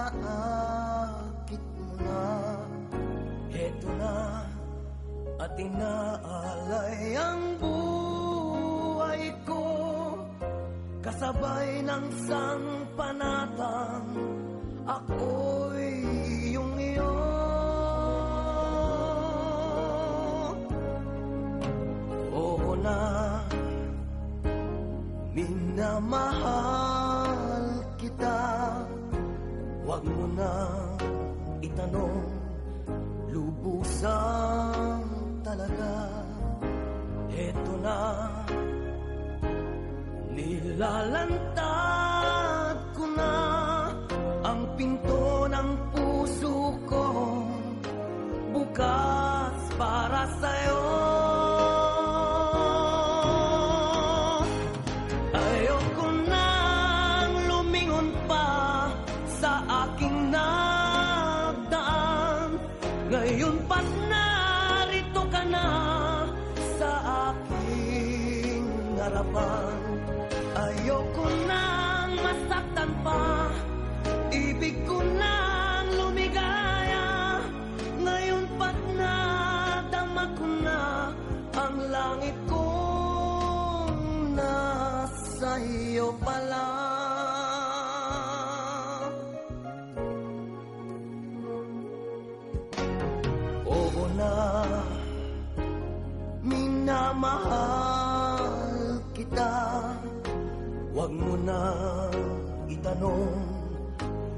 inaakit mo na. Heto na at inaalay ang buhay ko, kasabay ng sangpanatang ako'y iyong iyo. Oo na, minamahal kita. Huwag mo na itanong, lubusang talaga. Heto na, nilalantad ko na ang pinto ng puso ko, bukas para sa'yo. Ayoko nang lumingon pa sa aking nagdaan. Ngayon pa't narito ka na sa aking harapan. Ayoko nang masaktan pa, ibig ko nang lumigaya. Ngayon pa't nadama ko na ang langit kong nasa iyo pala. Oo na, minamahal kita. Huwag mo na itanong,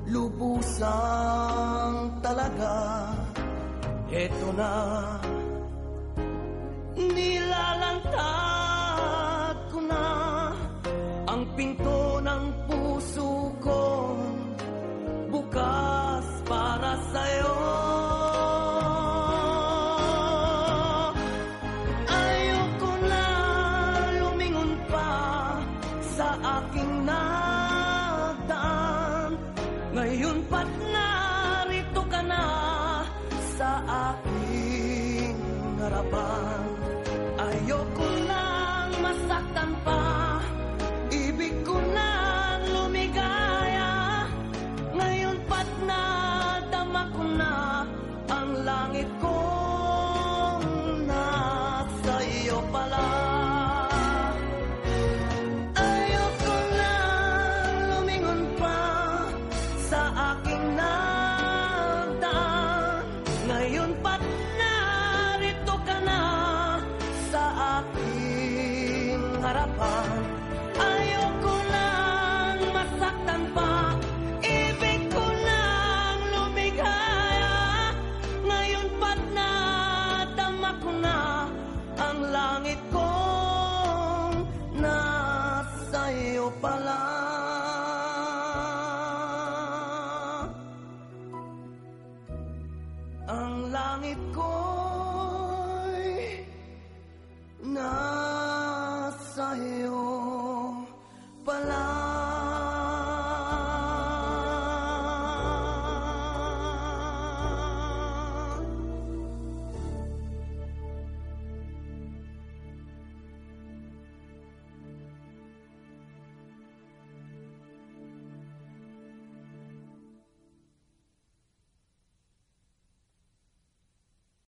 lubusang talaga. Heto na, nilalantad ko na ang pinto ng puso ko, bukas para sa'yo. Ayoko na lumingon pa sa aking nagdaan. Ngayon pa't narito ka na sa aking harapan. Ayoko nang masaktan pa, ibig ko nang lumigaya. Ngayon pa't nadama ko na ang langit kong nasa iyo pala. Ngayon pa't narito ka na sa aking harapan. Ayoko nang masaktan pa, ibig ko nang lumigaya. Ngayon pa't nadama ko na ang langit kong nasa iyo pala.